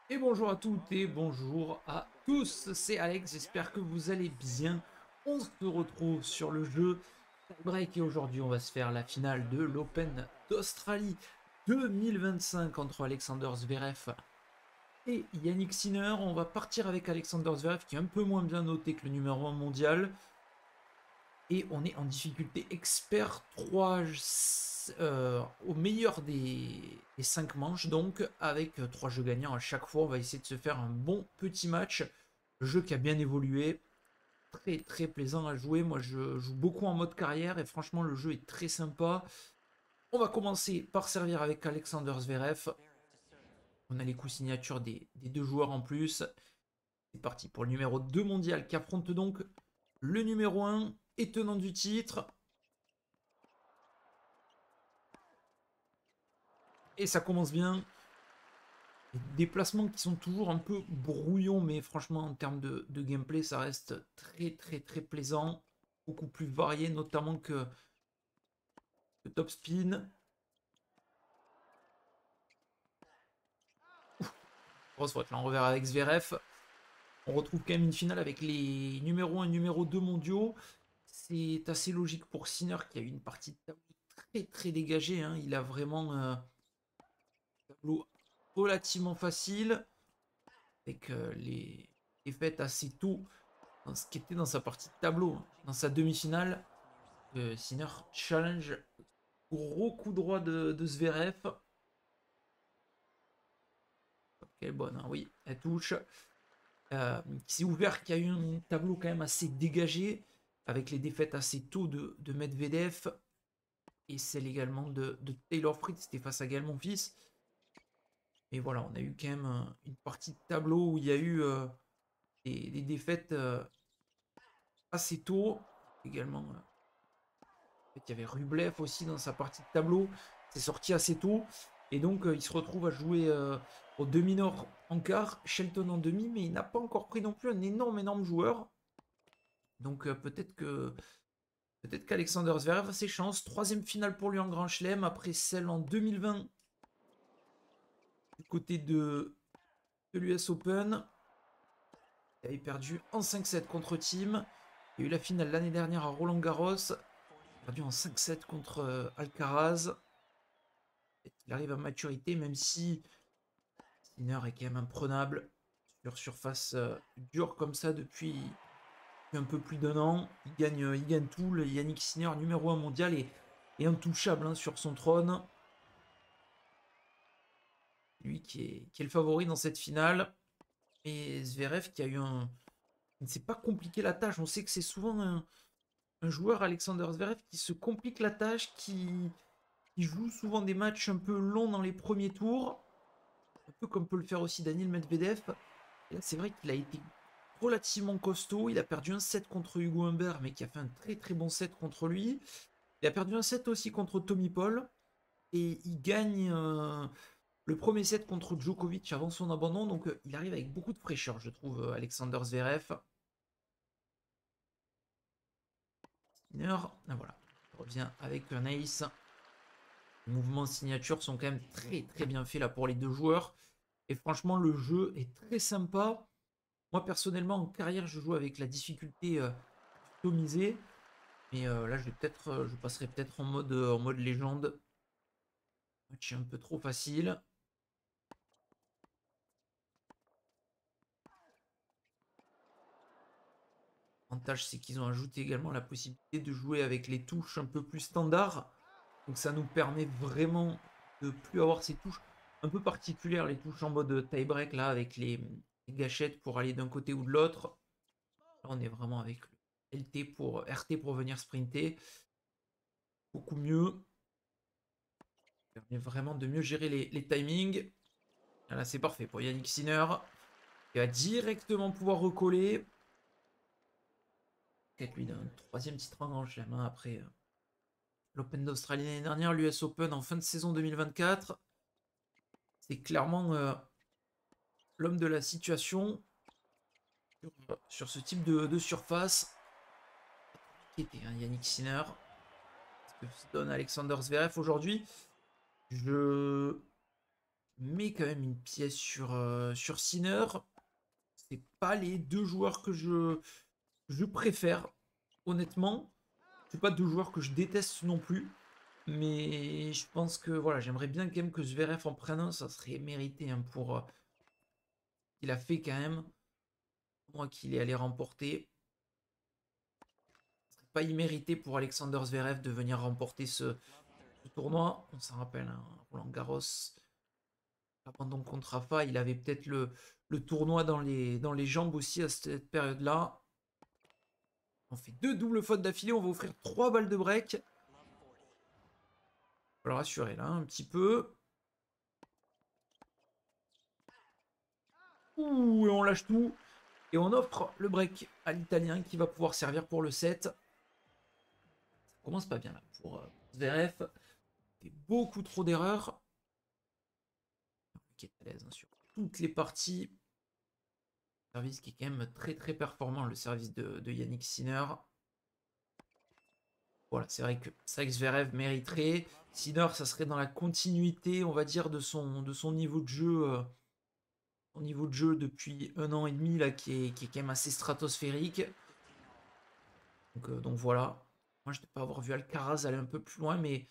Et bonjour à toutes et bonjour à tous, c'est Alex, j'espère que vous allez bien. On se retrouve sur le jeu Break et aujourd'hui on va se faire la finale de l'Open d'Australie 2025 entre Alexander Zverev et Yannick Sinner. On va partir avec Alexander Zverev qui est un peu moins bien noté que le numéro 1 mondial. Et on est en difficulté expert 3 au meilleur des 5 manches, donc avec 3 jeux gagnants à chaque fois. On va essayer de se faire un bon petit match. Le jeu qui a bien évolué, très très plaisant à jouer. Moi je joue beaucoup en mode carrière et franchement le jeu est très sympa. On va commencer par servir avec Alexander Zverev. On a les coups signature des deux joueurs en plus. C'est parti pour le numéro 2 mondial qui affronte donc le numéro 1 et tenant du titre. Et ça commence bien. Des placements qui sont toujours un peu brouillons, mais franchement, en termes de gameplay, ça reste très très très plaisant. Beaucoup plus varié, notamment que Top Spin. Grosse faute, là on reverra avec Zverev. On retrouve quand même une finale avec les numéro 1 et numéro 2 mondiaux. C'est assez logique pour Sinner qui a eu une partie de tableau très très dégagée, hein. Il a vraiment un tableau relativement facile, avec les défaites assez tôt dans ce qui était dans sa partie de tableau, hein. Dans sa demi-finale, Sinner challenge, gros coup droit de Zverev. Quelle bonne, hein, oui, elle touche. Qui s'est ouvert, qui a eu un tableau quand même assez dégagé, avec les défaites assez tôt de Medvedev, et celle également de Taylor Fritz, c'était face à Gaël Monfils. Mais voilà, on a eu quand même une partie de tableau où il y a eu des défaites assez tôt. Également, fait, il y avait Rublev aussi dans sa partie de tableau. C'est sorti assez tôt. Et donc, il se retrouve à jouer au demi-nord en quart, Shelton en demi, mais il n'a pas encore pris non plus un énorme joueur. Donc, peut-être qu'Alexander Zverev a ses chances. Troisième finale pour lui en Grand Chelem, après celle en 2020 du côté de l'US Open. Il avait perdu en 5-7 contre Team. Il y a eu la finale l'année dernière à Roland Garros. Perdu en 5-7 contre Alcaraz. Il arrive à maturité, même si Sinner est quand même imprenable sur surface dure comme ça depuis un peu plus d'un an. Il gagne tout. Le Yannick Sinner, numéro 1 mondial, est intouchable, hein, sur son trône. Lui qui est le favori dans cette finale. Et Zverev qui a eu un. Il ne s'est pas compliqué la tâche. On sait que c'est souvent un joueur, Alexander Zverev, qui se complique la tâche, qui joue souvent des matchs un peu longs dans les premiers tours. Un peu comme peut le faire aussi Daniel Medvedev. Et là, c'est vrai qu'il a été relativement costaud. Il a perdu un set contre Hugo Humbert, mais qui a fait un très très bon set contre lui. Il a perdu un set aussi contre Tommy Paul. Et il gagne le premier set contre Djokovic avant son abandon. Donc il arrive avec beaucoup de fraîcheur, je trouve, Alexander Zverev. Sinner, ah, voilà. Il revient avec un ace. Les mouvements de signature sont quand même très très bien faits là pour les deux joueurs. Et franchement, le jeu est très sympa. Moi, personnellement, en carrière, je joue avec la difficulté customisée. Mais là, je passerai peut-être en mode légende. Match un peu trop facile. L'avantage, c'est qu'ils ont ajouté également la possibilité de jouer avec les touches un peu plus standards. Donc ça nous permet vraiment de plus avoir ces touches un peu particulières, les touches en mode tie-break, là, avec les gâchettes pour aller d'un côté ou de l'autre. Là, on est vraiment avec le LT pour RT pour venir sprinter. Beaucoup mieux. Ça permet vraiment de mieux gérer les timings. Voilà, c'est parfait pour Yannick Sinner. Il va directement pouvoir recoller. Peut-être lui d'un troisième titre en Grand Chelem, hein, après l'Open d'Australie l'année dernière, l'US Open en fin de saison 2024. C'est clairement l'homme de la situation sur ce type de surface. Qui était, hein, Yannick Sinner. Ce que donne Alexander Zverev aujourd'hui. Je met quand même une pièce sur Sinner. C'est pas les deux joueurs que je préfère, honnêtement. C'est pas deux joueurs que je déteste non plus. Mais je pense que voilà, j'aimerais bien quand même que Zverev en prenne un, ça serait mérité hein, pour il a fait quand même. Moi qu'il est allé remporter. Ce serait pas immérité pour Alexander Zverev de venir remporter ce tournoi. On s'en rappelle, hein, Roland Garros, l'abandon contre Rafa, il avait peut-être le tournoi dans les jambes aussi à cette période-là. On fait deux doubles fautes d'affilée, on va offrir 3 balles de break. Il va le rassurer là un petit peu. Ouh, et on lâche tout. Et on offre le break à l'Italien qui va pouvoir servir pour le 7. Ça commence pas bien là pour Zverev. Il fait beaucoup trop d'erreurs. Qui est à l'aise hein, sur toutes les parties. Service qui est quand même très très performant, le service de Yannick Sinner. Voilà, c'est vrai que Zverev mériterait. Sinner, ça serait dans la continuité, on va dire, de son niveau de jeu. Son niveau de jeu depuis 1 an et demi, là, qui est quand même assez stratosphérique. Donc voilà. Moi, je ne peux pas avoir vu Alcaraz aller un peu plus loin, mais il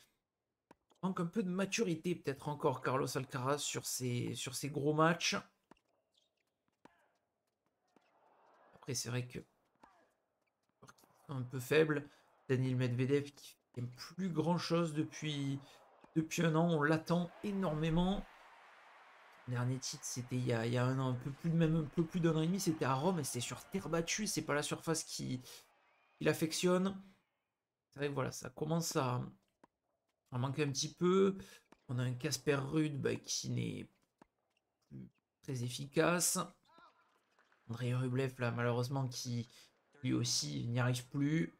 manque un peu de maturité, peut-être encore, Carlos Alcaraz, sur ses gros matchs. Après, c'est vrai que un peu faible. Daniil Medvedev qui fait plus grand chose depuis 1 an. On l'attend énormément. Le dernier titre, c'était il y a 1 an, un peu plus, même un peu plus d'1 an et demi. C'était à Rome et c'était sur terre battue. C'est pas la surface qui affectionne. C'est vrai que voilà, ça commence à manquer un petit peu. On a un Casper Ruud bah, qui n'est plus très efficace. Andrei Rublev, là, malheureusement, qui lui aussi n'y arrive plus.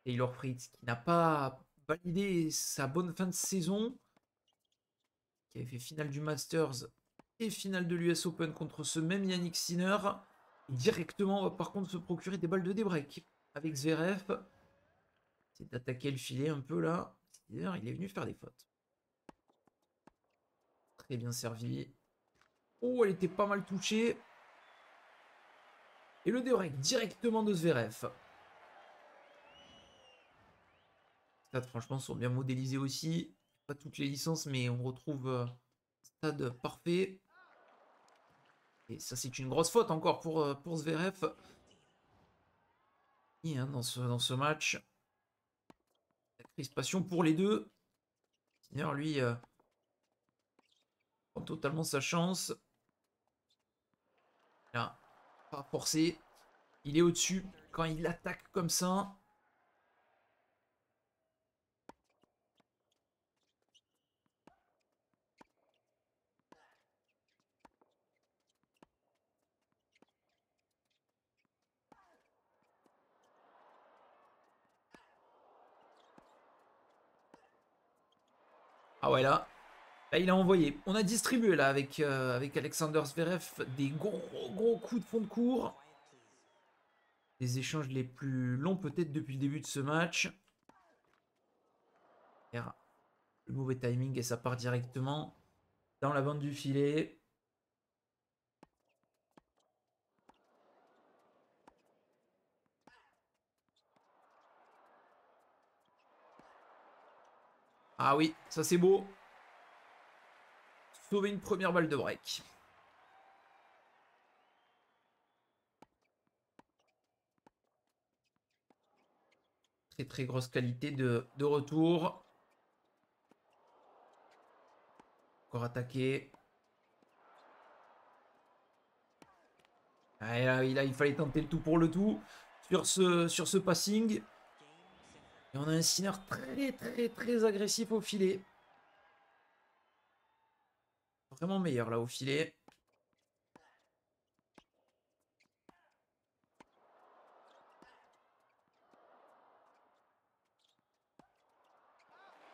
Taylor Fritz qui n'a pas validé sa bonne fin de saison, qui avait fait finale du Masters et finale de l'US Open contre ce même Yannick Sinner. Et directement, on va par contre se procurer des balles de débreak avec Zverev. C'est d'attaquer le filet un peu là. D'ailleurs, il est venu faire des fautes. Très bien servi. Oh, elle était pas mal touchée. Et le débreak directement de Zverev. Stade, franchement, sont bien modélisés aussi. Pas toutes les licences, mais on retrouve stade parfait. Et ça, c'est une grosse faute encore pour Zverev. Et, hein, dans ce match, la crispation pour les deux. D'ailleurs, lui, prend totalement sa chance. Là, pas forcé. Il est au-dessus quand il attaque comme ça. Ah ouais, là, il a envoyé. On a distribué là avec Alexander Zverev des gros coups de fond de cours. Les échanges les plus longs peut-être depuis le début de ce match. Le mauvais timing et ça part directement dans la bande du filet. Ah oui, ça c'est beau. Sauver une première balle de break. Très très grosse qualité de retour. Encore attaqué. Ah, là, il fallait tenter le tout pour le tout sur ce passing. Et on a un Sinner très très très agressif au filet. Vraiment meilleur là au filet.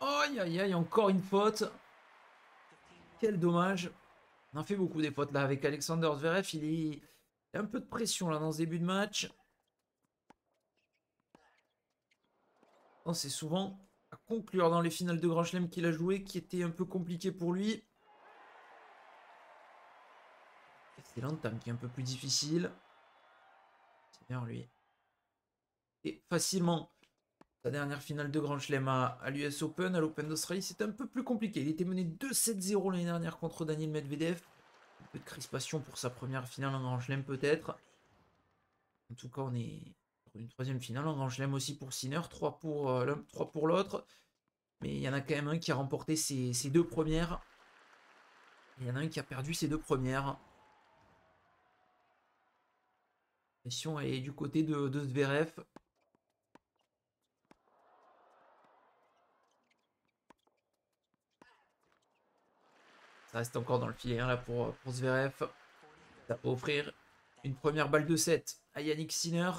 Aïe aïe aïe, encore une faute. Quel dommage. On en fait beaucoup des fautes là avec Alexander Zverev. Il y a un peu de pression là dans ce début de match. C'est souvent à conclure dans les finales de Grand Chelem qu'il a joué qui était un peu compliqué pour lui. C'est l'entame qui est un peu plus difficile. Seigneur, lui. Et facilement. Sa dernière finale de Grand Chelem à l'US Open, à l'Open d'Australie, c'était un peu plus compliqué. Il était mené 2-7-0 l'année dernière contre Daniil Medvedev. Un peu de crispation pour sa première finale en Grand Chelem peut-être. En tout cas, on est pour une troisième finale en Grand Chelem aussi pour Sinner, 3 pour l'un, 3 pour l'autre. Mais il y en a quand même un qui a remporté ses deux premières. Et il y en a un qui a perdu ses deux premières. La pression est du côté de Zverev. Ça reste encore dans le filet hein, là pour Zverev. Ça va offrir une première balle de 7 à Yannick Sinner.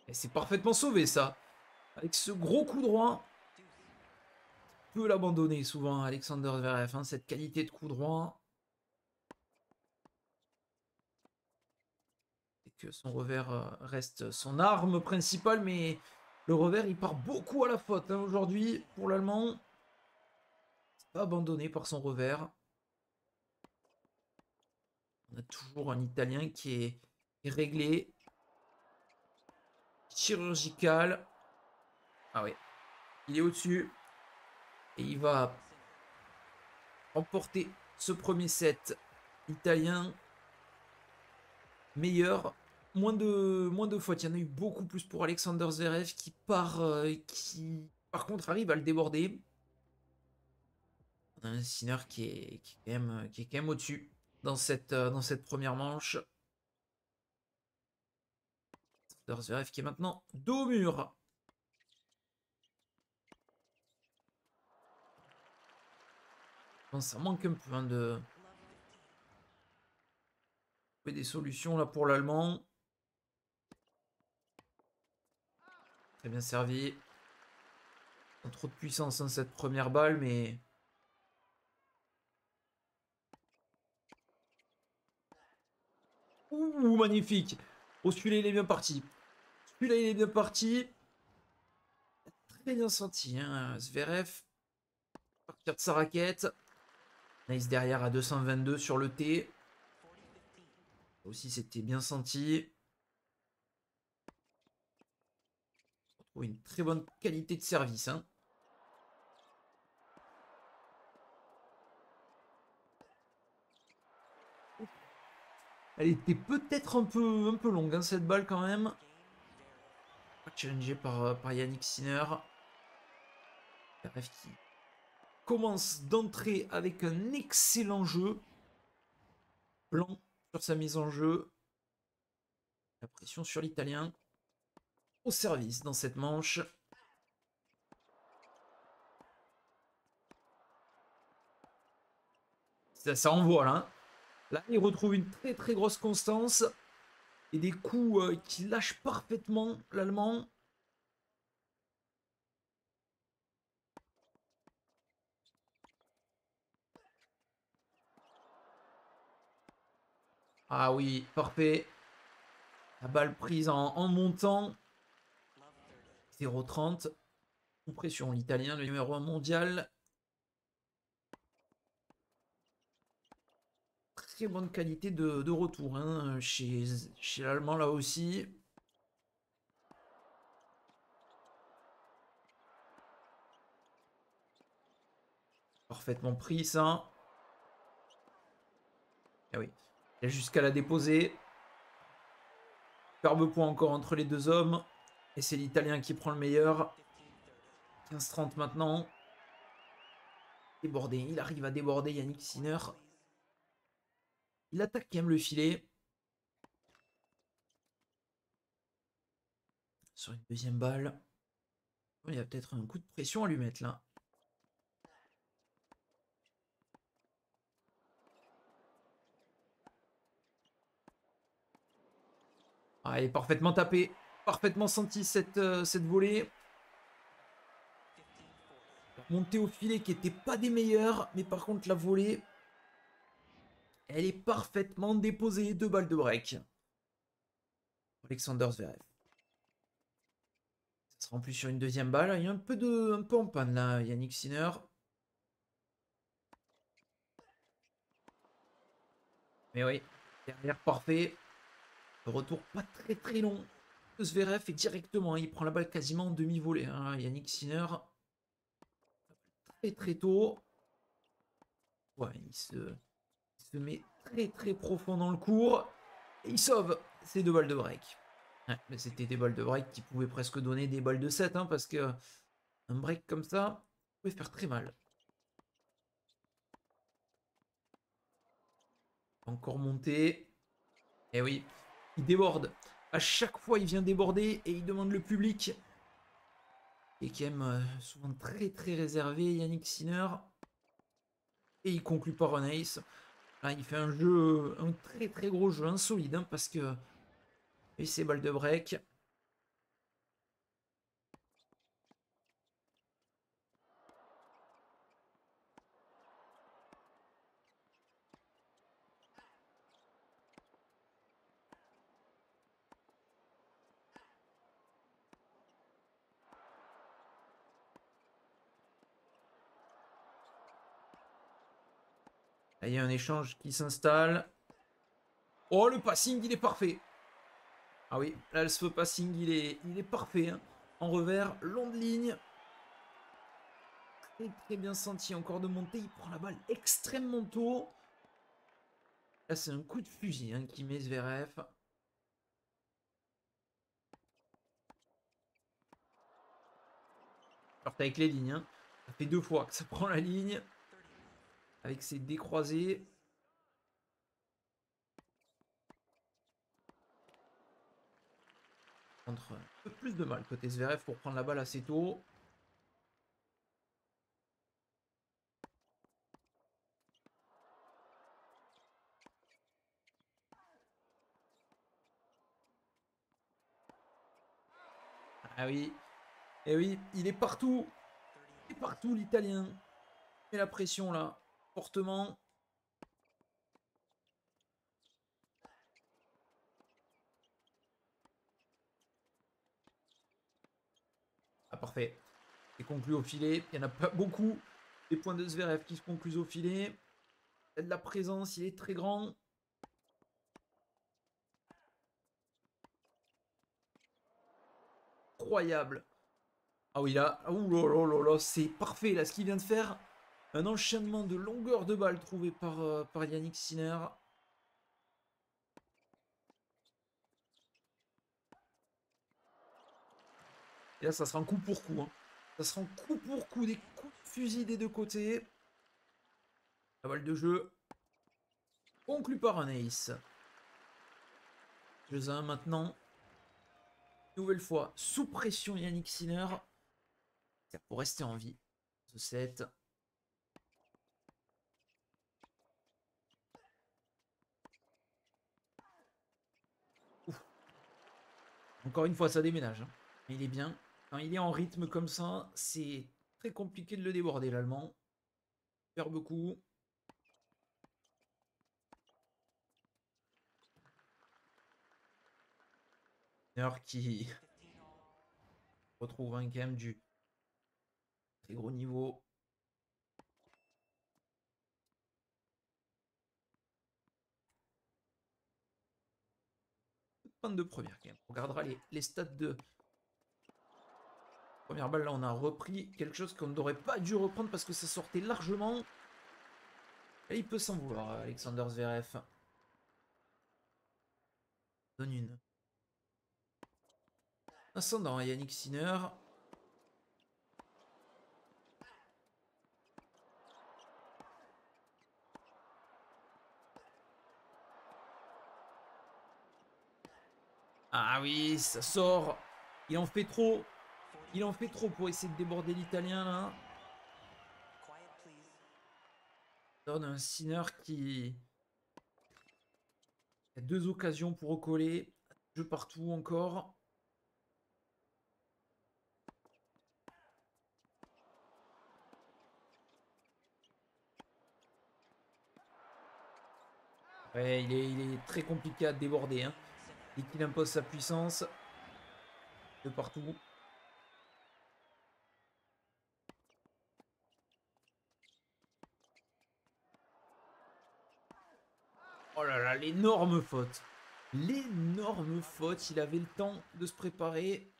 Et c'est parfaitement sauvé ça. Avec ce gros coup droit. Il peut l'abandonner souvent Alexander Zverev. Hein, cette qualité de coup droit. Et que son revers reste son arme principale. Mais le revers il part beaucoup à la faute hein, aujourd'hui pour l'Allemand. Pas abandonné par son revers. On a toujours un Italien qui est réglé. Chirurgical. Ah oui. Il est au-dessus. Et il va remporter ce premier set italien. Meilleur. Moins de fautes. Il y en a eu beaucoup plus pour Alexander Zverev qui par contre arrive à le déborder. On a un Sinner qui est quand même au-dessus dans cette première manche. Zverev qui est maintenant dos au mur. Bon, ça manque un peu hein, de trouver des solutions là pour l'Allemand. Très bien servi. Pas trop de puissance hein, cette première balle, mais ouh, magnifique. Oh, celui-là, il est bien parti. Celui-là, il est bien parti. Très bien senti, hein, Zverev. Partir de sa raquette. Nice derrière à 222 sur le T. Aussi, c'était bien senti. On retrouve une très bonne qualité de service. Hein. Elle était peut-être un peu longue, hein, cette balle, quand même. Challengé par Yannick Sinner. Zverev qui commence d'entrer avec un excellent jeu. Blanc sur sa mise en jeu. La pression sur l'Italien. Au service dans cette manche. Ça envoie là. Hein. Là, il retrouve une très très grosse constance. Et des coups qui lâchent parfaitement l'Allemand. Ah oui, parfait. La balle prise en montant. 0,30. Sous pression, l'Italien, le numéro 1 mondial. Très bonne qualité de retour hein, chez l'Allemand là aussi. Parfaitement pris ça. Ah oui. Il a jusqu'à la déposer. Superbe point encore entre les deux hommes. Et c'est l'Italien qui prend le meilleur. 15-30 maintenant. Débordé. Il arrive à déborder Yannick Sinner. Il attaque quand même le filet. Sur une deuxième balle. Il y a peut-être un coup de pression à lui mettre là. Ah, il est parfaitement tapé. Parfaitement senti cette volée. Montée au filet qui n'était pas des meilleures. Mais par contre la volée. Elle est parfaitement déposée. 2 balles de break. Alexander Zverev. Ça sera en plus sur une deuxième balle. Il y a un peu en panne là, Yannick Sinner. Mais oui, derrière, parfait. Le retour pas très très long de Zverev et directement, il prend la balle quasiment en demi-volée. Hein. Yannick Sinner, très très tôt. Ouais, il se met très très profond dans le cours. Et il sauve ces 2 balles de break. Ouais, mais c'était des balles de break qui pouvaient presque donner des balles de 7. Hein, parce que un break comme ça pouvait faire très mal. Encore monté. Et oui, il déborde. À chaque fois, il vient déborder et il demande le public. Et qui aime souvent très très réservé, Yannick Sinner. Et il conclut par un ace. Là, il fait un jeu, un très très gros jeu, insolide, hein, parce que. Et ses balles de break. Là, il y a un échange qui s'installe. Oh, le passing, il est parfait. Ah oui, là, ce passing, il est parfait. Hein. En revers, longue ligne. Très très bien senti, encore de montée. Il prend la balle extrêmement tôt. Là, c'est un coup de fusil hein, qui met Zverev. Alors, avec les lignes. Hein. Ça fait 2 fois que ça prend la ligne. Avec ses décroisés. Contre un peu plus de mal côté Zverev pour prendre la balle assez tôt. Ah oui. Et oui, il est partout. Il est partout l'Italien. Et la pression là. Fortement. Ah parfait. C'est conclu au filet. Il n'y en a pas beaucoup. Les points de Zverev qui se concluent au filet. Il y a de la présence, il est très grand. Incroyable. Ah oui là. Ouh là là là là. C'est parfait là ce qu'il vient de faire. Un enchaînement de longueur de balle trouvé par Yannick Sinner. Et là, ça sera un coup pour coup. Hein. Ça sera un coup pour coup, des coups de fusil des 2 côtés. La balle de jeu conclue par un ace. 2-1 maintenant. Nouvelle fois, sous pression Yannick Sinner. Pour rester en vie. Ce set. Ouf. Encore une fois, ça déménage. Hein. Il est bien. Quand il est en rythme comme ça, c'est très compliqué de le déborder, l'Allemand. Perd beaucoup. Qui retrouve un game du très gros niveau. Fin de première game. On regardera les stats de première balle. Là, on a repris quelque chose qu'on n'aurait pas dû reprendre parce que ça sortait largement. Et il peut s'en vouloir, Alexander Zverev. Donne une. Ascendant, Yannick Sinner. Ah oui, ça sort. Il en fait trop. Il en fait trop pour essayer de déborder l'Italien là. Donne un Sinner qui a 2 occasions pour recoller. Jeu partout encore. Ouais, il est très compliqué à déborder. Hein. Dès qu'il impose sa puissance. De partout. Oh là là, là, l'énorme faute. L'énorme faute. Il avait le temps de se préparer.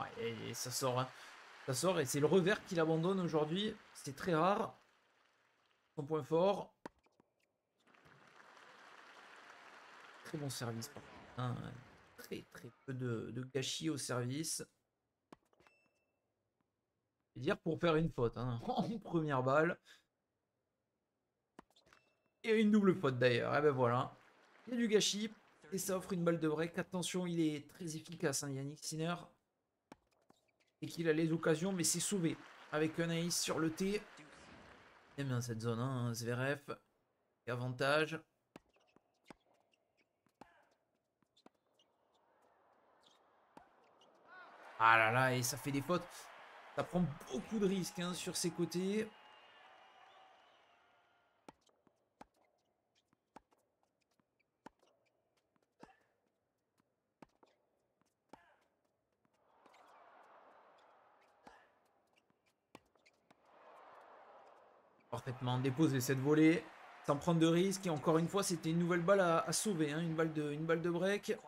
Ouais, et ça sort, hein. Ça sort et c'est le revers qu'il abandonne aujourd'hui. C'est très rare. Son point fort. Très bon service par contre, hein. Très peu de gâchis au service. Je veux dire pour faire une faute, hein, en première balle. Et une double faute d'ailleurs. Et ben voilà. Il y a du gâchis. Et ça offre une balle de break. Attention, il est très efficace, hein, Yannick Sinner. Et qu'il a les occasions, mais c'est sauvé. Avec un ace sur le T. Il aime bien cette zone, hein, Zverev. Et avantage. Ah là là, et ça fait des fautes. Ça prend beaucoup de risques, hein, sur ses côtés. Parfaitement déposé cette volée. Sans prendre de risques. Et encore une fois, c'était une nouvelle balle à sauver, hein, une balle de break.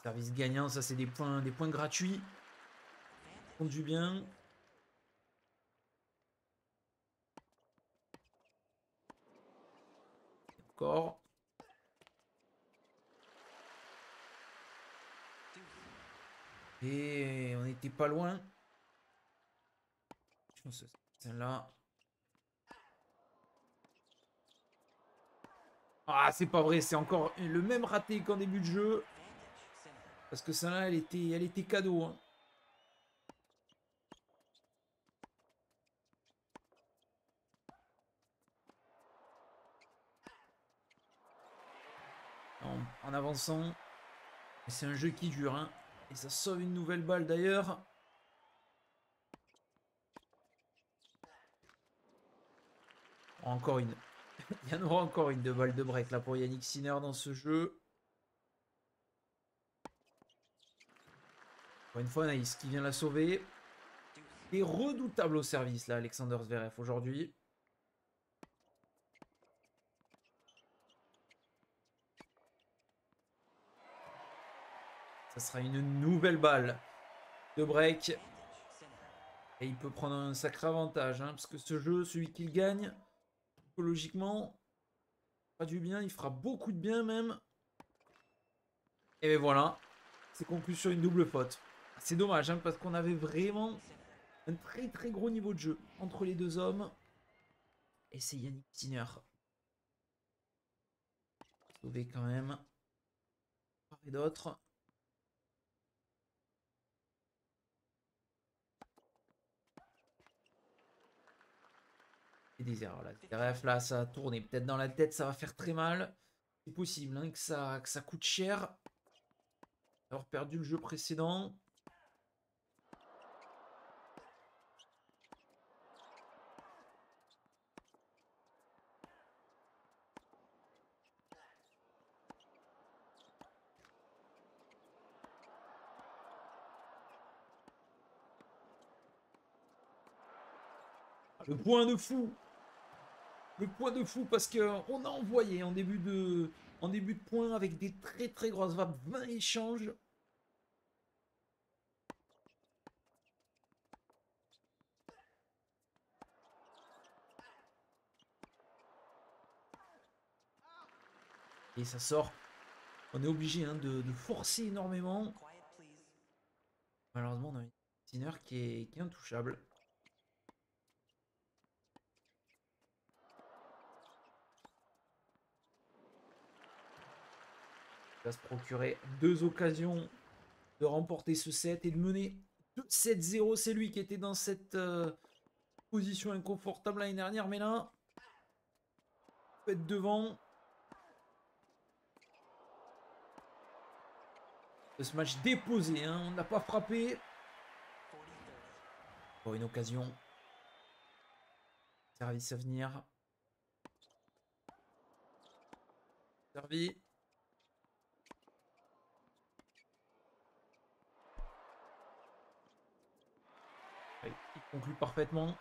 Service gagnant, ça c'est des points gratuits. Font du bien. Encore. Et on n'était pas loin. Je pense que c'est celle-là. Ah, c'est pas vrai, c'est encore le même raté qu'en début de jeu. Parce que celle-là, elle était cadeau, hein. En avançant. C'est un jeu qui dure, hein. Et ça sauve une nouvelle balle d'ailleurs. Encore une. Il y en aura encore une de balle de break là pour Yannick Sinner dans ce jeu. Encore une fois, Naïs qui vient la sauver. Et redoutable au service là, Alexander Zverev aujourd'hui. Ça sera une nouvelle balle de break. Et il peut prendre un sacré avantage, hein, parce que ce jeu, celui qui le gagne, psychologiquement, fera du bien, il fera beaucoup de bien même. Et bien voilà, c'est conclu sur une double faute. C'est dommage, hein, parce qu'on avait vraiment un très gros niveau de jeu entre les deux hommes. Et c'est Yannick Sinner. Sauvé quand même. Et d'autres. Et des erreurs là. Bref, là, ça a tourné. Peut-être dans la tête, ça va faire très mal. C'est possible, hein, que ça coûte cher. Avoir perdu le jeu précédent. Le point de fou. Le point de fou parce qu'on a envoyé en début de point avec des très grosses vapes 20 échanges. Et ça sort. On est obligé, hein, de forcer énormément. Malheureusement, on a une Sinner qui est intouchable. Il va se procurer deux occasions de remporter ce set et de mener 7-0. C'est lui qui était dans cette position inconfortable l'année dernière, mais là, il peut être devant. Ce match déposé, hein. On n'a pas frappé. Pour une occasion. Service à venir. Servi. Il conclut parfaitement.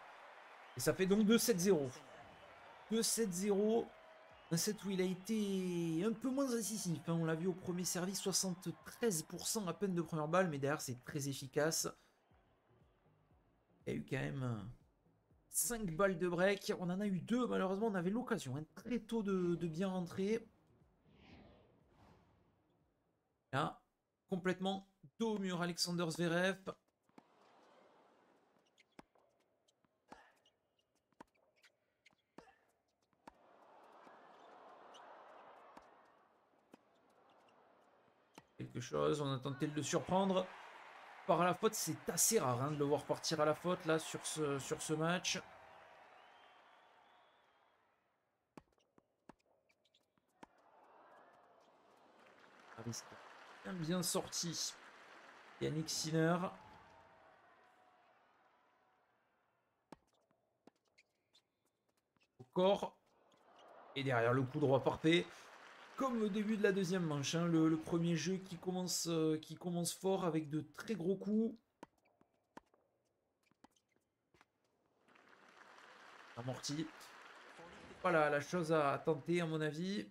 Et ça fait donc 2-7-0. 2-7-0. Un set où il a été un peu moins incisif. Hein. On l'a vu au premier service, 73% à peine de première balle, mais derrière c'est très efficace. Il y a eu quand même 5 balles de break. On en a eu 2, malheureusement on avait l'occasion hein, très tôt de bien rentrer. Là, complètement dos au mur Alexander Zverev. Quelque chose, on a tenté de le surprendre. Par la faute, c'est assez rare hein, de le voir partir à la faute là sur ce match. Bien sorti. Yannick Sinner. Au corps. Et derrière le coup droit parfait. Comme au début de la deuxième manche. Hein, le premier jeu qui commence fort avec de très gros coups. Amorti. Voilà la chose à tenter à mon avis.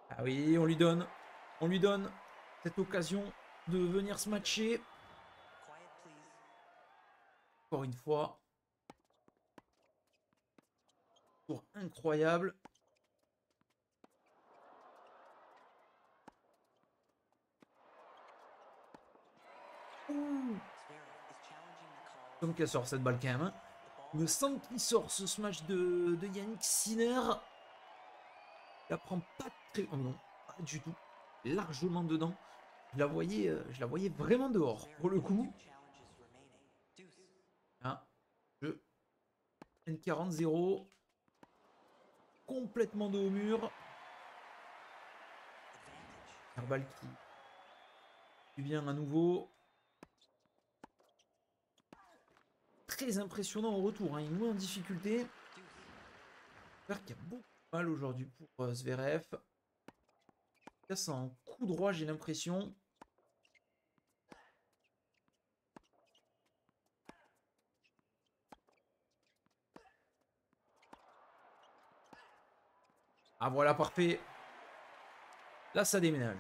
Ah oui, on lui donne cette occasion de venir se matcher. Encore une fois. Tour incroyable. Comme qu'elle sort cette balle quand même. Hein. Le centre qui sort ce smash de Yannick Sinner. Il la prend pas très... Oh non, pas du tout. Largement dedans. Je la voyais vraiment dehors, pour le coup. Ah, jeu. N40-0. Complètement dos au mur. Herbal qui vient à nouveau. Très impressionnant au retour. Hein. Il nous met en difficulté. J'espère qu'il y a beaucoup de mal aujourd'hui pour Zverev. Là, c'est un coup droit, j'ai l'impression. Ah voilà, parfait. Là, ça déménage.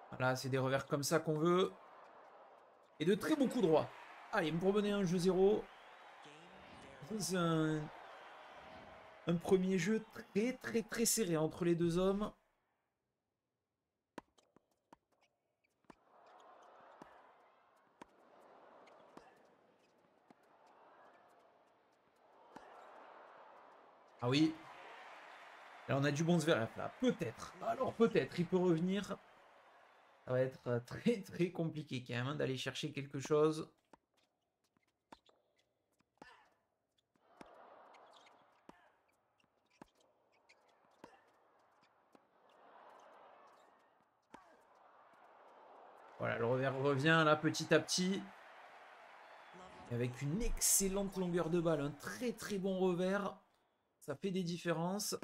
Voilà, c'est des revers comme ça qu'on veut. Et de très beaux coups droits. Allez, me promener un jeu 0. C'est un premier jeu très serré entre les deux hommes. Ah oui. Là, on a du bon Zverev là. Peut-être. Alors peut-être, il peut revenir. Ça va être très compliqué quand même hein, d'aller chercher quelque chose. Voilà, le revers revient là petit à petit. Avec une excellente longueur de balle. Un très bon revers. Ça fait des différences.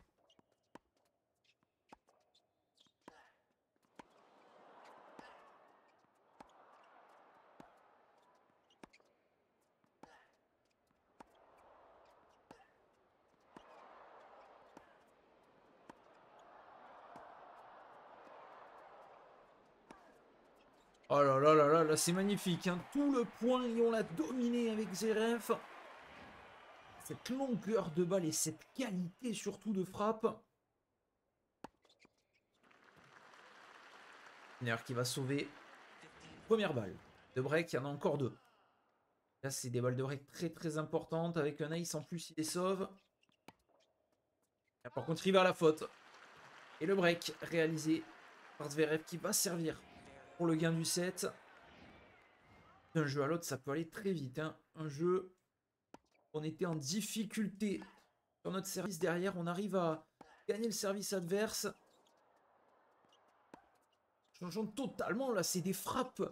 Oh là là là là, là c'est magnifique. Hein. Tout le point et on l'a dominé avec Zverev. Cette longueur de balle et cette qualité surtout de frappe. Une heure qui va sauver. Première balle de break, il y en a encore deux. Là, c'est des balles de break très très importantes. Avec un ace en plus, il les sauve. Là, par contre, il va à la faute. Et le break réalisé par Zverev qui va servir pour le gain du set. D'un jeu à l'autre, ça peut aller très vite. Hein. Un jeu, on était en difficulté sur notre service derrière. On arrive à gagner le service adverse. Changeons totalement, là, c'est des frappes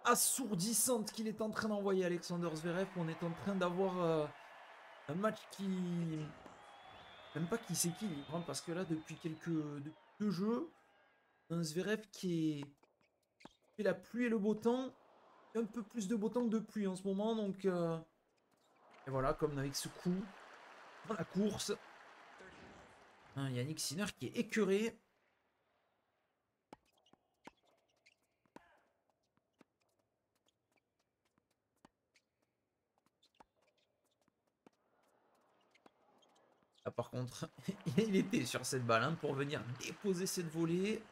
assourdissantes qu'il est en train d'envoyer Alexander Zverev. On est en train d'avoir un match qui... Même pas qui s'équilibre, hein, parce que là, depuis deux jeux, un Zverev qui fait la pluie et le beau temps. Un peu plus de beau temps que de pluie en ce moment, donc... Et voilà, comme avec ce coup dans la course. Hein, Yannick Sinner qui est écœuré. Là, par contre, il était sur cette balle hein, pour venir déposer cette volée.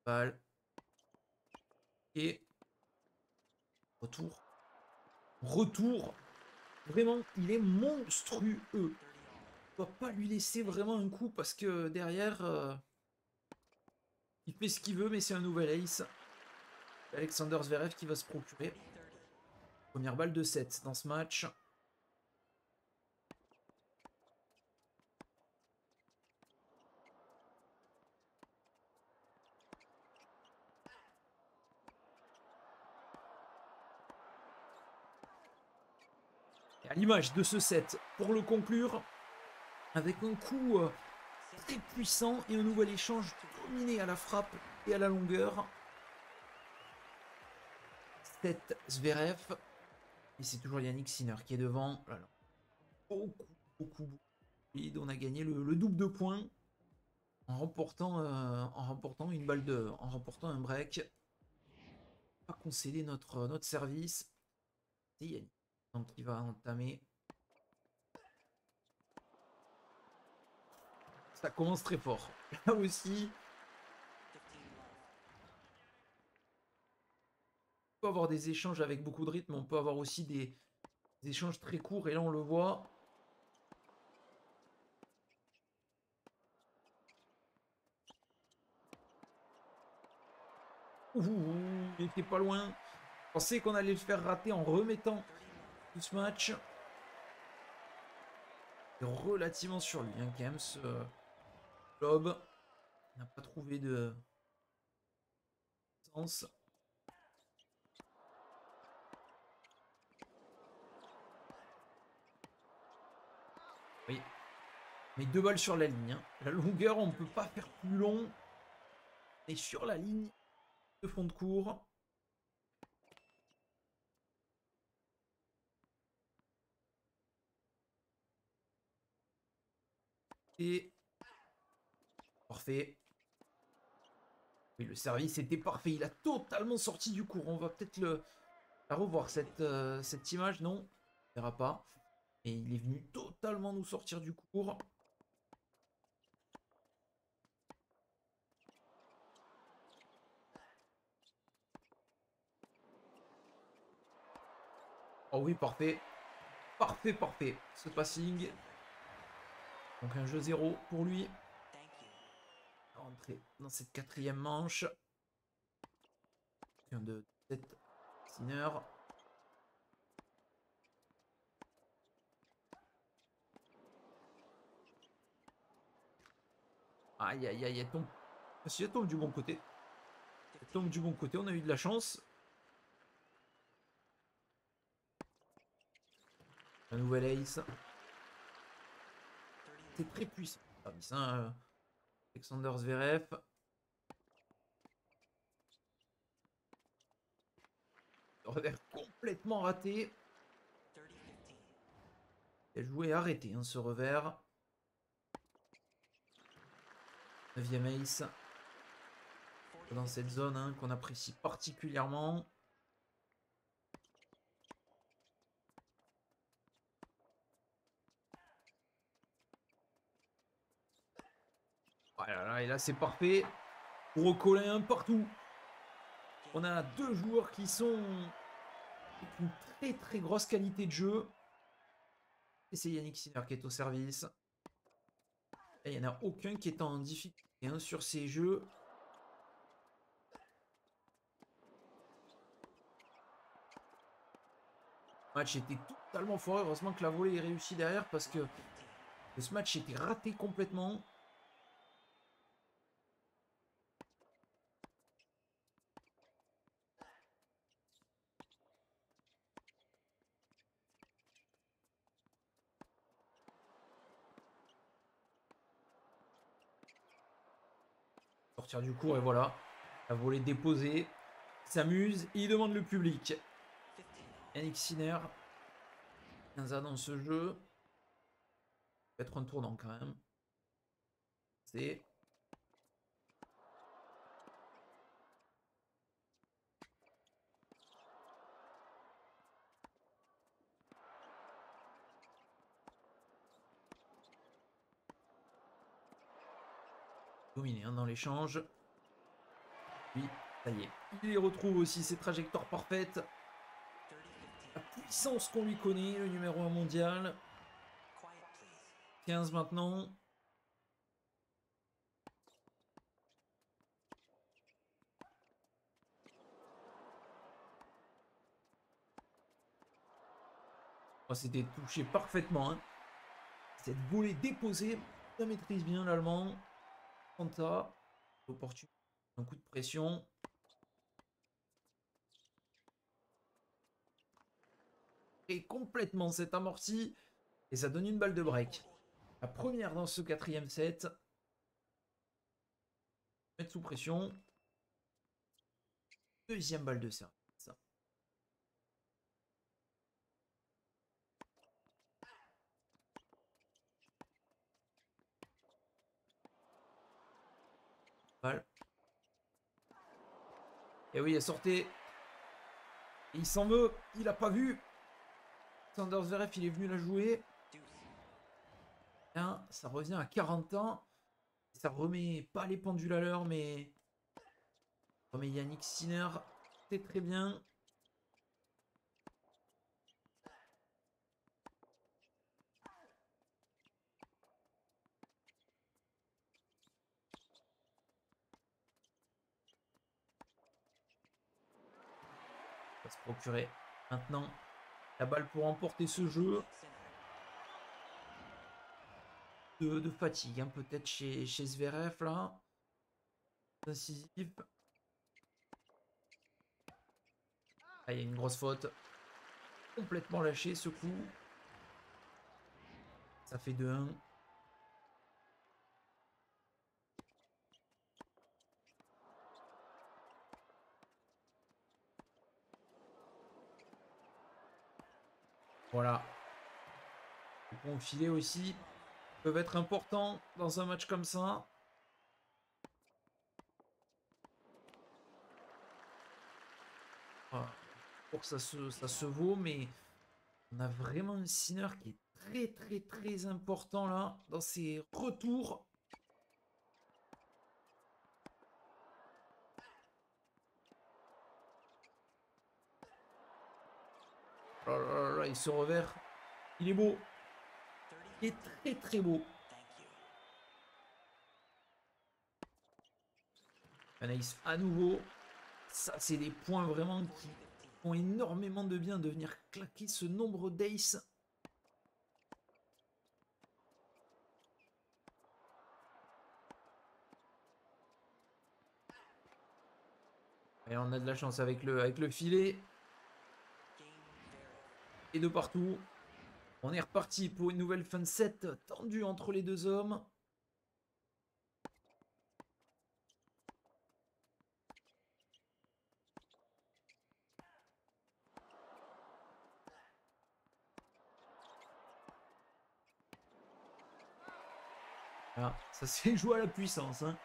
Balle. Et retour. Retour. Vraiment, il est monstrueux. On ne doit pas lui laisser vraiment un coup parce que derrière, il fait ce qu'il veut, mais c'est un nouvel ace. Alexander Zverev qui va se procurer. Première balle de 7 dans ce match. Et à l'image de ce set, pour le conclure, avec un coup très puissant et un nouvel échange dominé à la frappe et à la longueur. 7 Zverev. Et c'est toujours Yannick Sinner qui est devant. Là, là. Beaucoup lead. On a gagné le double de points en remportant une balle en remportant un break. Pas concéder notre service. C'est Yannick. Donc il va entamer. Ça commence très fort. Là aussi, on peut avoir des échanges avec beaucoup de rythme. On peut avoir aussi des échanges très courts. Et là, on le voit. Ouh, il était pas loin. Je pensais qu'on allait le faire rater en remettant tout ce match. C'est relativement sur lui, hein, quand même, ce lob. Il n'a pas trouvé de sens. Oui. Mais deux balles sur la ligne. Hein. La longueur, on ne peut pas faire plus long. Et sur la ligne de fond de cours. Et parfait. Oui, le service était parfait. Il a totalement sorti du cours. On va peut-être la revoir, cette image. Non, on verra pas. Et il est venu totalement nous sortir du cours. Oh oui, parfait. Parfait. Ce passing. Donc un jeu 0 pour lui. Rentrer dans cette quatrième manche. De 7 Sinner. Aïe, elle tombe. Si elle tombe du bon côté. Elle tombe du bon côté, on a eu de la chance. Un nouvel ace. C'est très puissant. Hein, Alexander Zverev. Revers complètement raté. Il a joué arrêté, hein, ce revers. 9ème ace. Dans cette zone hein, qu'on apprécie particulièrement. Voilà, et là c'est parfait. Pour recoller un partout. On a deux joueurs qui sont avec une très très grosse qualité de jeu. Et c'est Yannick Sinner qui est au service. Et il n'y en a aucun qui est en difficulté hein, sur ces jeux. Le match était totalement foiré. Heureusement que la volée est réussie derrière parce que ce match était raté complètement. Sortir du cours et voilà. La volée déposée. Il s'amuse. Il demande le public. Yannick Sinner. 15 ans dans ce jeu. Peut-être un tournant quand même. C'est... dominé hein, dans l'échange. Puis, ça y est. Il y retrouve aussi ses trajectoires parfaites. La puissance qu'on lui connaît, le numéro 1 mondial. 15 maintenant. Oh, c'était touché parfaitement. Hein. Cette volée déposée, ça maîtrise bien l'allemand. Fanta, opportunité, un coup de pression. Et complètement cette amorti. Et ça donne une balle de break. La première dans ce quatrième set. Mettre sous pression. Deuxième balle de service. Balle. Et oui, elle sortait. Et il s'en veut. Il a pas vu. Sanders Zverev, il est venu la jouer. Hein, ça revient à 40 ans. Ça remet pas les pendules à l'heure, mais... remet Yannick Sinner. C'est très bien. On va se procurer maintenant la balle pour emporter ce jeu. De fatigue, hein, peut-être chez Zverev, là. Incisif. Ah, il y a une grosse faute. Complètement lâché, ce coup. Ça fait 2-1. Voilà. Les points au filet aussi peuvent être importants dans un match comme ça. Voilà. Pour ça se vaut, mais on a vraiment un Sinner qui est très très très important là, dans ses retours. Oh là là là, il se revers. Il est beau. Il est très très beau. Anaïs à nouveau. Ça, c'est des points vraiment qui font énormément de bien de venir claquer ce nombre d'ace. Et on a de la chance avec le filet. Et de partout. On est reparti pour une nouvelle fin de set tendue entre les deux hommes. Voilà, ça c'est joué à la puissance. Hein.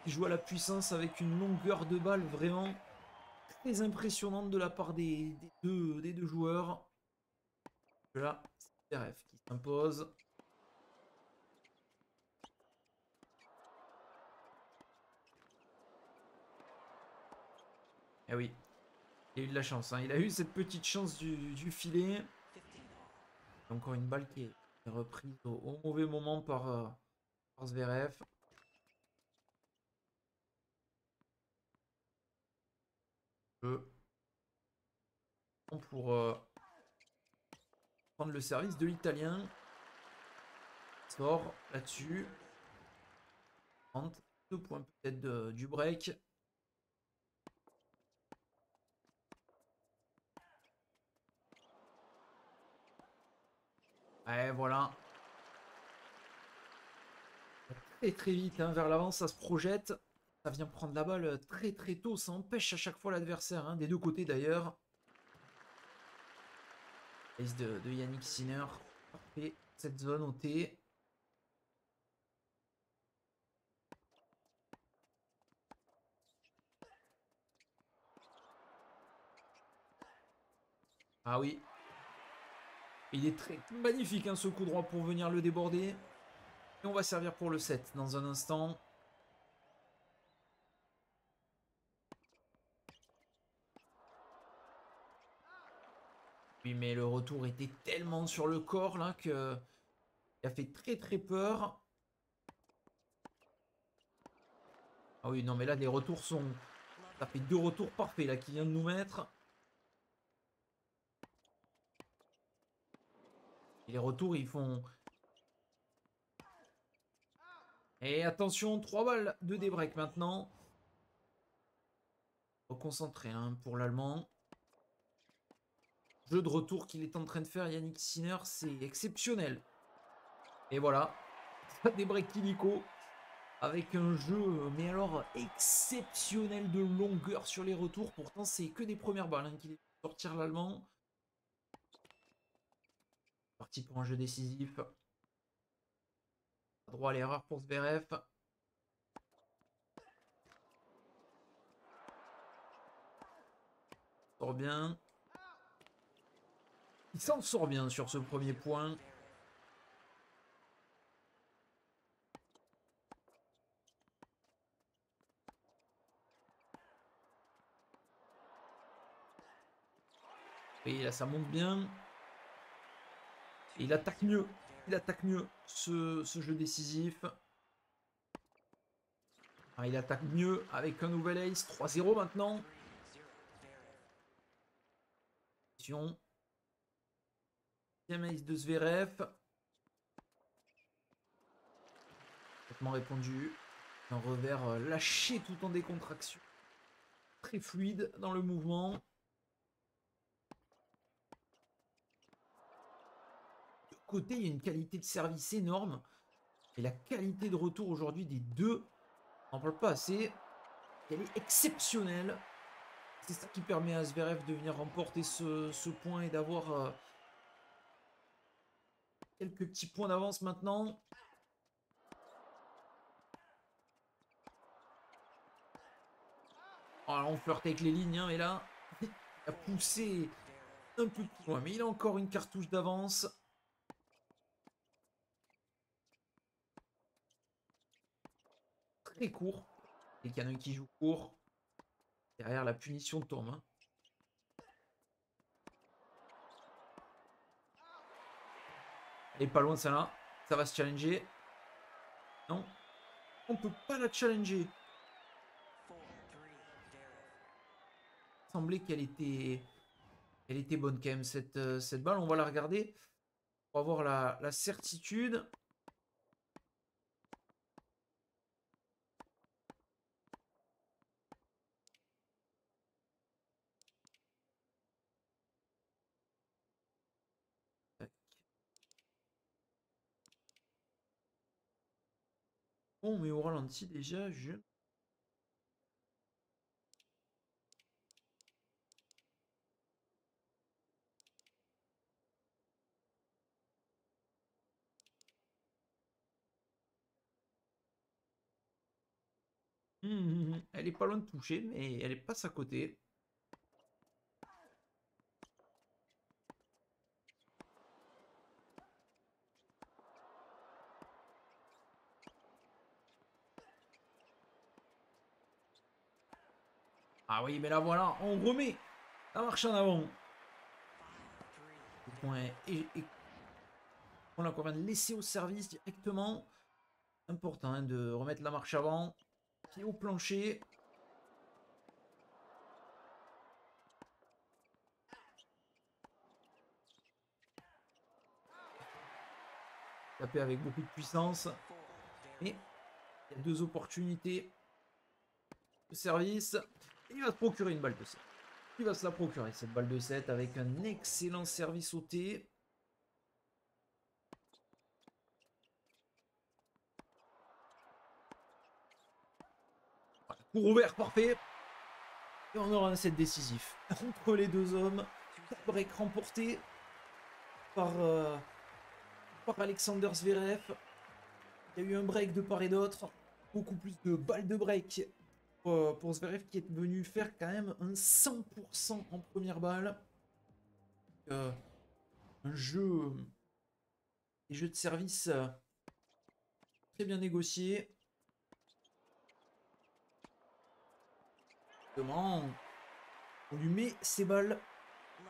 Il joue à la puissance avec une longueur de balle vraiment très impressionnante de la part des deux joueurs. Là, c'est RF qui s'impose. Eh oui, il a eu de la chance, hein. Il a eu cette petite chance du filet. Encore une balle qui est reprise au mauvais moment par Zverev. Pour prendre le service de l'Italien. Sort là-dessus. 2 points peut-être du break. Ouais, voilà. Très très vite hein, vers l'avant, ça se projette. Ça vient prendre la balle très très tôt. Ça empêche à chaque fois l'adversaire, hein, des deux côtés d'ailleurs. Ace de Yannick Sinner. Parfait. Cette zone au T. Ah oui. Il est très magnifique hein, ce coup droit pour venir le déborder. Et on va servir pour le 7 dans un instant. Oui, mais le retour était tellement sur le corps là que il a fait très très peur. Ah oui, non mais là les retours sont... Ça fait 2 retours parfaits là qu'il vient de nous mettre. Et les retours ils font... Et attention, 3 balles de débreak maintenant. Reconcentré hein, pour l'Allemand. Jeu de retour qu'il est en train de faire Yannick Sinner, c'est exceptionnel. Et voilà, ça débreak illico. Avec un jeu, mais alors exceptionnel de longueur sur les retours. Pourtant, c'est que des premières balles hein, qu'il est sortir l'Allemand. Parti pour un jeu décisif. Droit à l'erreur pour Zverev. Sort bien. Il s'en sort bien sur ce premier point. Et là, ça monte bien. Et il attaque mieux. Il attaque mieux ce jeu décisif. Ah, il attaque mieux avec un nouvel ace. 3-0 maintenant. Attention. Deuxième ace de Zverev. Complètement répondu. Un revers lâché tout en décontraction. Très fluide dans le mouvement. De côté, il y a une qualité de service énorme. Et la qualité de retour aujourd'hui des deux, on n'en parle pas assez. Elle est exceptionnelle. C'est ça qui permet à Zverev de venir remporter ce point et d'avoir quelques petits points d'avance maintenant. Alors on flirte avec les lignes, hein, mais là, il a poussé un peu plus loin. Mais il a encore une cartouche d'avance. Très court. Les canons qui jouent court. Derrière, la punition tombe. Hein. Elle est pas loin, celle-là. Ça va se challenger. Non, on peut pas la challenger. Il semblait elle était bonne quand même, cette balle. On va la regarder pour avoir la certitude. Bon, mais au ralenti déjà, je... Elle est pas loin de toucher, mais elle est passe à côté. Ah oui, mais là voilà, on remet la marche en avant. Le point et on l'a quand même laissé au service directement. Important hein, de remettre la marche avant. Pied au plancher. Taper avec beaucoup de puissance. Et il y a 2 opportunités de service. Et il va se procurer une balle de 7. Il va se la procurer cette balle de 7 avec un excellent service au T. Voilà, pour ouvert, parfait. Et on aura un set décisif entre les deux hommes. Break remporté par Alexander Zverev. Il y a eu un break de part et d'autre. Beaucoup plus de balles de break pour Zverev qui est venu faire quand même un 100% en première balle. Un jeu, des jeux de service très bien négociés. Justement, on lui met ses balles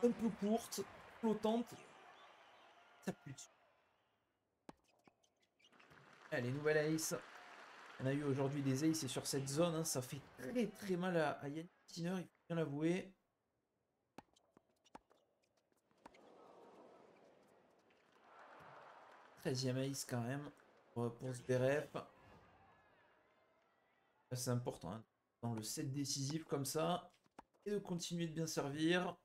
un peu courtes, flottantes. Ça pue dessus. Allez, nouvelle ace. On a eu aujourd'hui des aces et sur cette zone, hein, ça fait très très mal à Yannick Sinner, il faut bien l'avouer. 13e ace quand même pour Zverev. C'est important hein, dans le set décisif comme ça. Et de continuer de bien servir.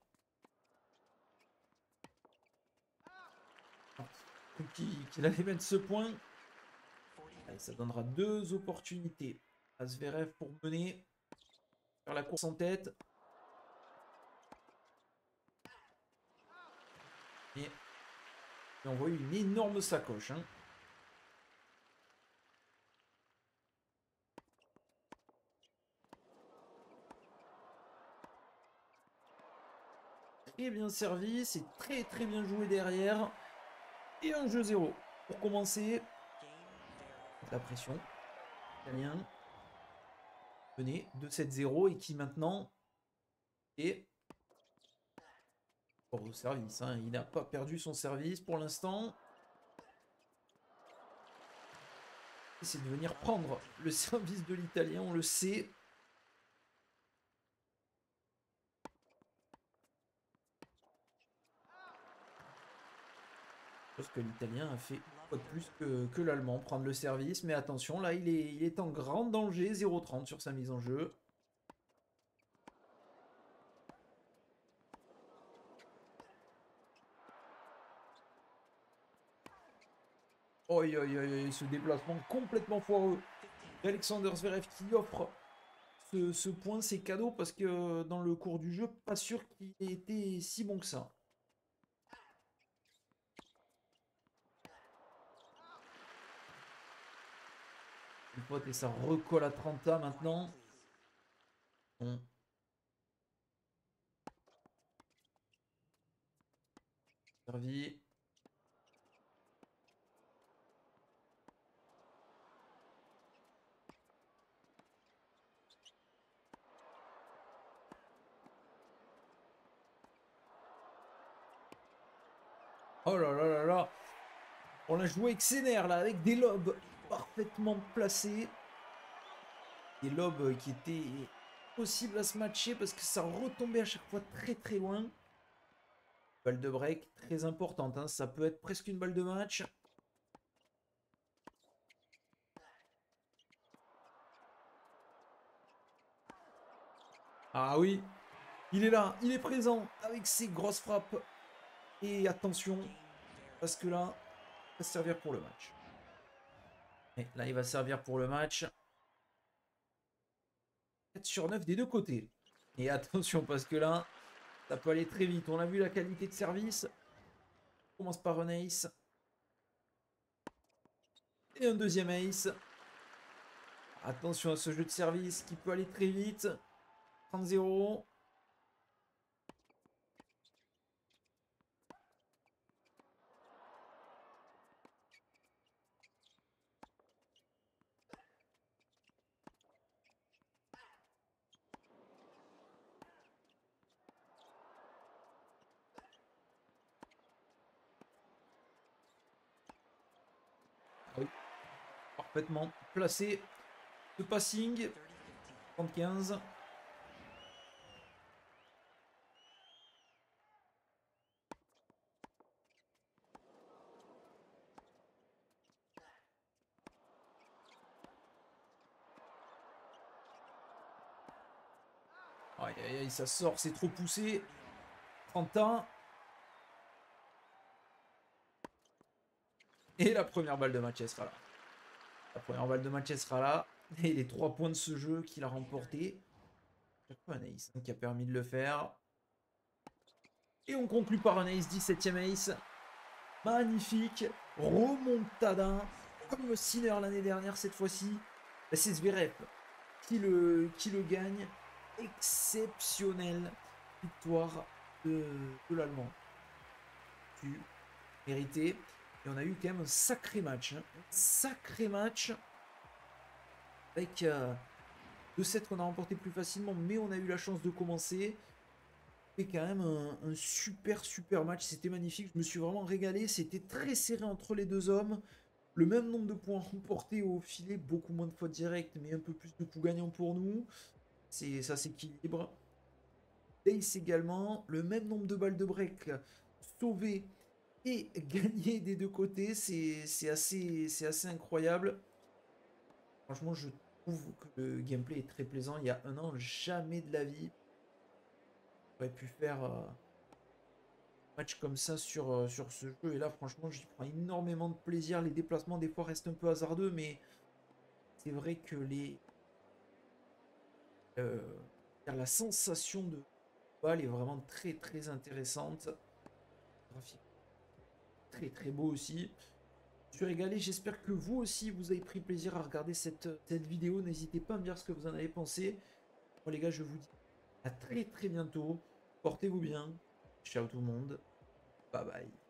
Qu'il allait mettre ce point. Allez, ça donnera 2 opportunités à Zverev pour mener. Faire la course en tête. Et il envoie une énorme sacoche. Hein. Très bien servi, c'est très très bien joué derrière. Et un jeu 0 pour commencer. La pression. Italien. Venez, 2-7-0 et qui maintenant est au service. Hein. Il n'a pas perdu son service pour l'instant. C'est de venir prendre le service de l'Italien, on le sait. Parce que l'Italien a fait pas de plus que l'Allemand, prendre le service. Mais attention, là, il est en grand danger. 0-30 sur sa mise en jeu. Oi, oi, oi, oi, ce déplacement complètement foireux. Alexander Zverev qui offre ce point, c'est cadeau parce que dans le cours du jeu, pas sûr qu'il ait été si bon que ça. Le pote et ça recolle à 30 maintenant. Bon. Servi. Oh là là là là. On a joué avec ses nerfs là, avec des lobes parfaitement placés. Des lobes qui étaient possibles à se matcher parce que ça retombait à chaque fois très très loin. Balle de break très importante, hein. Ça peut être presque une balle de match. Ah oui, il est là, il est présent avec ses grosses frappes. Et attention, parce que là, il va se servir pour le match. Et là, il va servir pour le match. 4 sur 9 des deux côtés. Et attention, parce que là, ça peut aller très vite. On a vu la qualité de service. On commence par un ace. Et un deuxième ace. Attention à ce jeu de service qui peut aller très vite. 30-0. Parfaitement placé. De passing. 35. Aïe, aïe, aïe, ça sort, c'est trop poussé. 31. Et la première balle de match, elle sera là. La première balle de match, elle sera là. Et les 3 points de ce jeu qu'il a remporté. Chaque fois un ace qui a permis de le faire. Et on conclut par un ace, 17ème ace. Magnifique. Remontada. Comme Sinner l'année dernière, cette fois-ci. C'est Zverev qui le gagne. Exceptionnelle victoire de l'Allemand. Tu mérité. Et on a eu quand même un sacré match. Un sacré match. Avec 2-7 qu'on a remporté plus facilement. Mais on a eu la chance de commencer. Et quand même un super match. C'était magnifique. Je me suis vraiment régalé. C'était très serré entre les deux hommes. Le même nombre de points remportés au filet. Beaucoup moins de fautes directes. Mais un peu plus de coups gagnants pour nous. Ça s'équilibre. Ace également. Le même nombre de balles de break sauvées et gagnées des deux côtés. C'est assez incroyable. Franchement, je trouve que le gameplay est très plaisant. Il y a un an, jamais de la vie j'aurais pu faire un match comme ça sur ce jeu. Et là, franchement, j'y prends énormément de plaisir. Les déplacements, des fois, restent un peu hasardeux, mais c'est vrai que euh, la sensation de balle est vraiment très intéressante. Graphique très beau aussi. Je suis régalé, j'espère que vous aussi vous avez pris plaisir à regarder cette vidéo. N'hésitez pas à me dire ce que vous en avez pensé. Bon les gars, je vous dis à très bientôt. Portez-vous bien. Ciao tout le monde. Bye bye.